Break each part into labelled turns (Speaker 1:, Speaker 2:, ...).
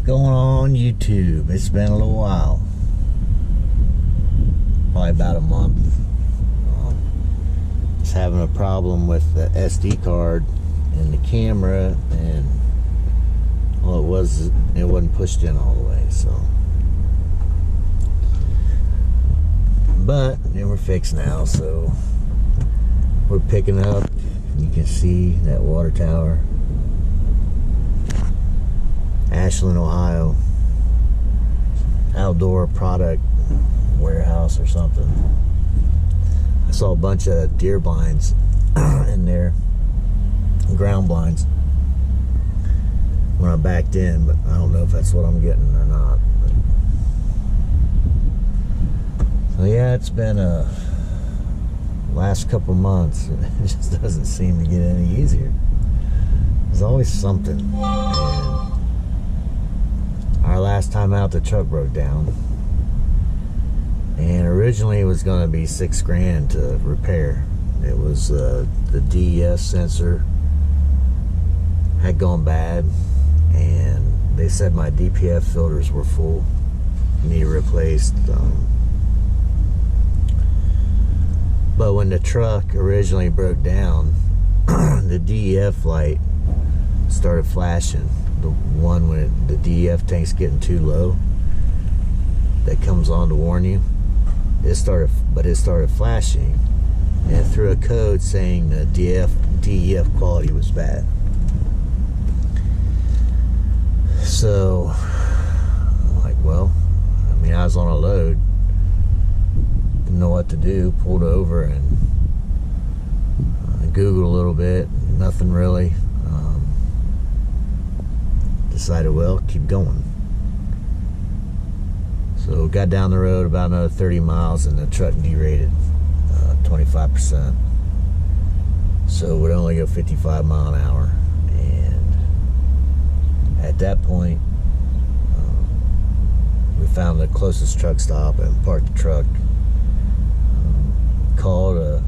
Speaker 1: going on YouTube? It's been a little while. Probably about a month. Just having a problem with the SD card and the camera, and well, it wasn't pushed in all the way, so. But they were fixed now, so we're picking up. You can see that water tower. Ashland, Ohio. Outdoor product warehouse or something. I saw a bunch of deer blinds in there, ground blinds, when I backed in, but I don't know if that's what I'm getting or not. So yeah, it's been a last couple months. It just doesn't seem to get any easier. There's always something. And our last time out, the truck broke down, and originally it was going to be $6 grand to repair. It was the DEF sensor had gone bad, and they said my DPF filters were full, need replaced. But when the truck originally broke down, the DEF light started flashing. The one when the DEF tank's getting too low, that comes on to warn you. It started flashing, and it threw a code saying the DEF quality was bad. So I'm like, well, I mean, I was on a load, didn't know what to do, pulled over and Googled a little bit, nothing really. Decided, well, keep going. So got down the road about another 30 miles, and the truck derated 25%. So it would only go 55 mile an hour. And at that point, we found the closest truck stop and parked the truck. Called a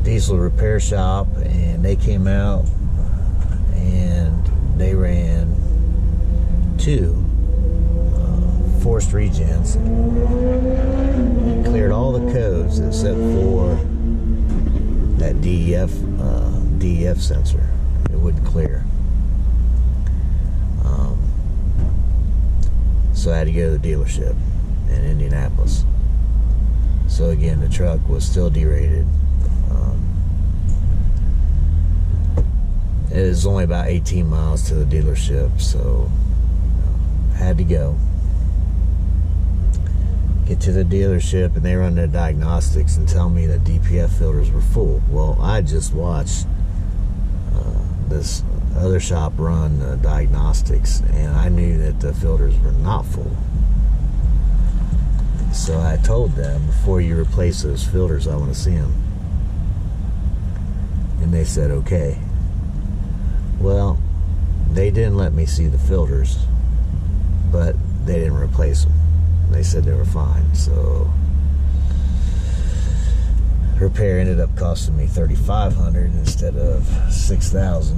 Speaker 1: diesel repair shop, and they came out, and they ran 2 forced regens, cleared all the codes except for that DEF sensor. It wouldn't clear. So I had to go to the dealership in Indianapolis. So again, the truck was still derated. It was only about 18 miles to the dealership, so had to go. Get to the dealership, and they run their diagnostics and tell me that DPF filters were full. Well, I just watched this other shop run diagnostics, and I knew that the filters were not full. So I told them, before you replace those filters, I want to see them. And they said, okay. Well, they didn't let me see the filters, but they didn't replace them. They said they were fine. So repair ended up costing me $3,500 instead of $6,000,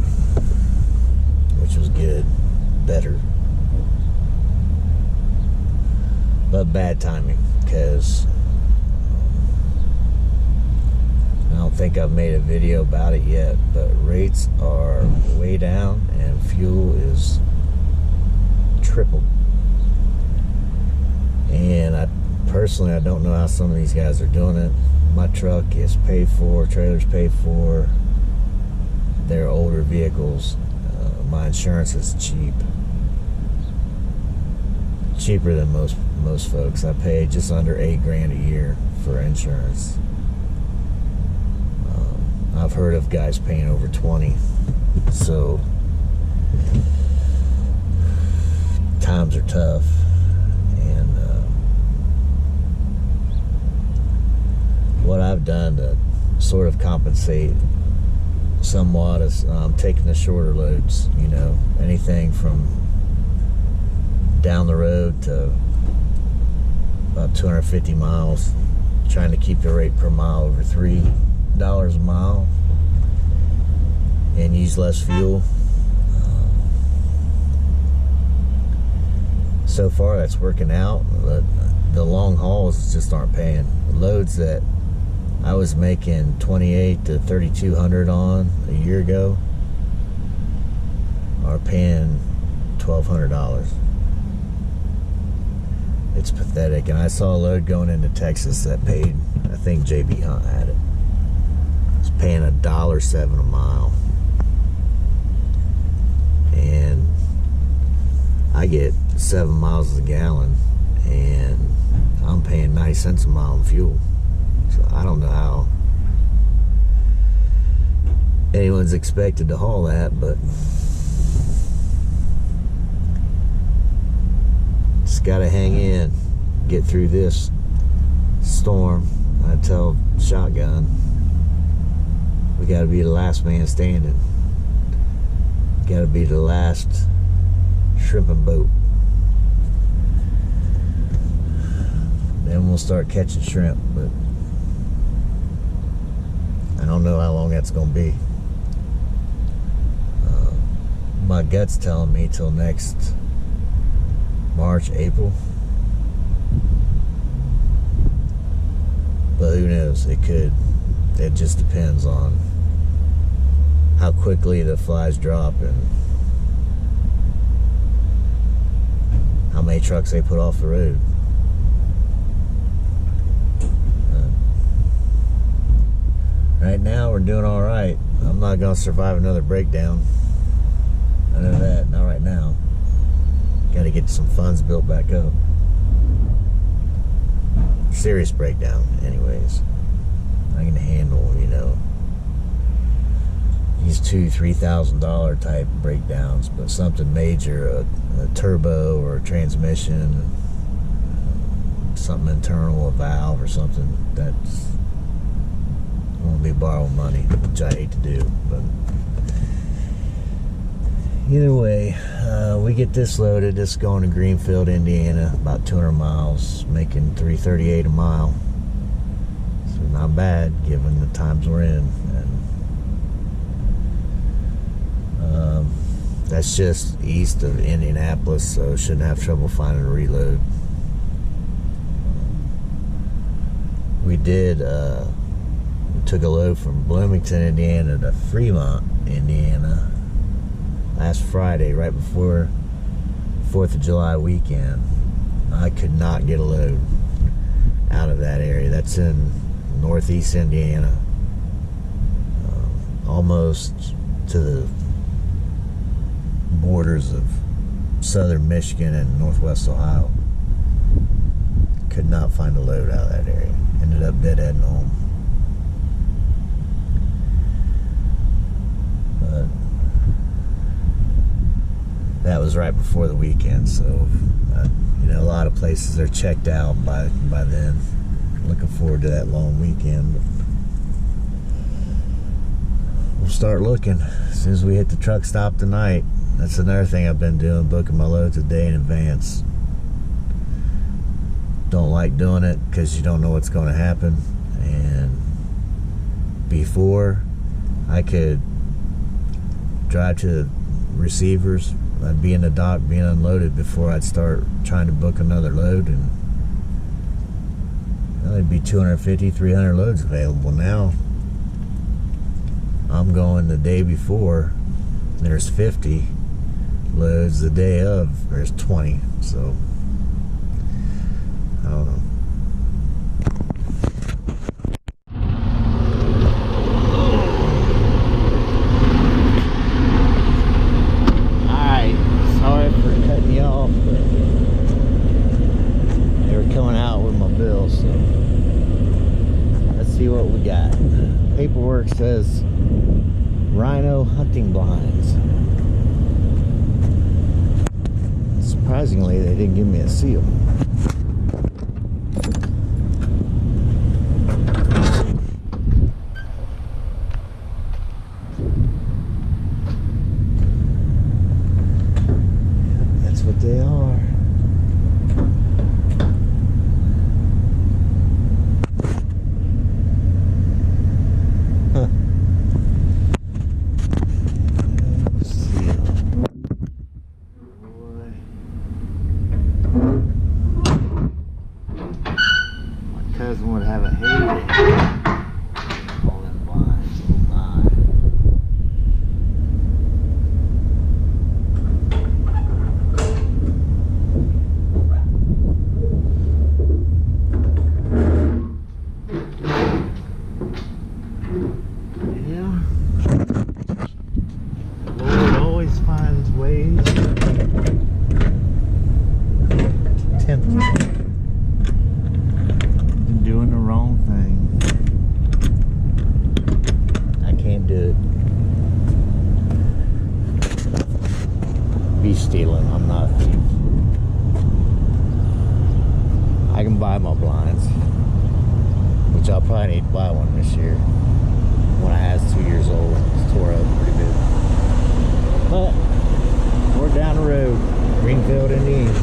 Speaker 1: which was good, better. But bad timing, because I don't think I've made a video about it yet, but rates are way down and fuel is tripled. And I don't know how some of these guys are doing it. My truck is paid for, trailer's paid for, they're older vehicles. My insurance is cheaper than most folks. I pay just under $8 grand a year for insurance. I've heard of guys paying over 20. So times are tough, and what I've done to sort of compensate somewhat is taking the shorter loads, you know, anything from down the road to about 250 miles, trying to keep the rate per mile over $3 a mile and use less fuel. so far that's working out. The long hauls just aren't paying. Loads that I was making 28 to 3,200 on a year ago are paying $1,200. It's pathetic. And I saw a load going into Texas that paid, I think JB Hunt had it. It's paying $1.07 a mile. And I get 7 miles a gallon, and I'm paying 90 cents a mile in fuel. So I don't know how anyone's expected to haul that, but just gotta hang in, get through this storm. I tell Shotgun, we gotta be the last man standing. Gotta be the last shrimping boat. Then we'll start catching shrimp, but I don't know how long that's gonna be. My gut's telling me till next March, April. But who knows? It could. It just depends on how quickly the flies drop and how many trucks they put off the road. Right now we're doing all right. I'm not gonna survive another breakdown. I know that. Not right now. Got to get some funds built back up. Serious breakdown, anyways. I can handle, these $2,000-$3,000 type breakdowns, but something major, a turbo or a transmission, something internal, a valve or something, that's gonna be borrowing money, which I hate to do, but either way, we get this loaded. This is going to Greenfield, Indiana, about 200 miles, making $3.38 a mile. So not bad, given the times we're in. And that's just east of Indianapolis, so shouldn't have trouble finding a reload. We took a load from Bloomington, Indiana to Fremont, Indiana, last Friday, right before 4th of July weekend. I could not get a load out of that area. That's in northeast Indiana, almost to the borders of southern Michigan and northwest Ohio. Could not find a load out of that area. Ended up deadheading home. But that was right before the weekend, so a lot of places are checked out by then. Looking forward to that long weekend. But we'll start looking as soon as we hit the truck stop tonight. That's another thing I've been doing, booking my loads a day in advance. Don't like doing it because you don't know what's going to happen. And before, I could drive to the receivers, I'd be in the dock being unloaded before I'd start trying to book another load, and there'd be 250, 300 loads available. Now I'm going the day before, there's 50 loads. The day of, there's 20. So I don't know. Paperwork says rhino hunting blinds. Surprisingly, they didn't give me a seal. That's what they are. do it. Be stealing. I'm not a thief. I can buy my blinds, which I'll probably need to buy one this year. When I was 2 years old, it's tore up pretty good. But we're down the road, Greenfield, Indiana.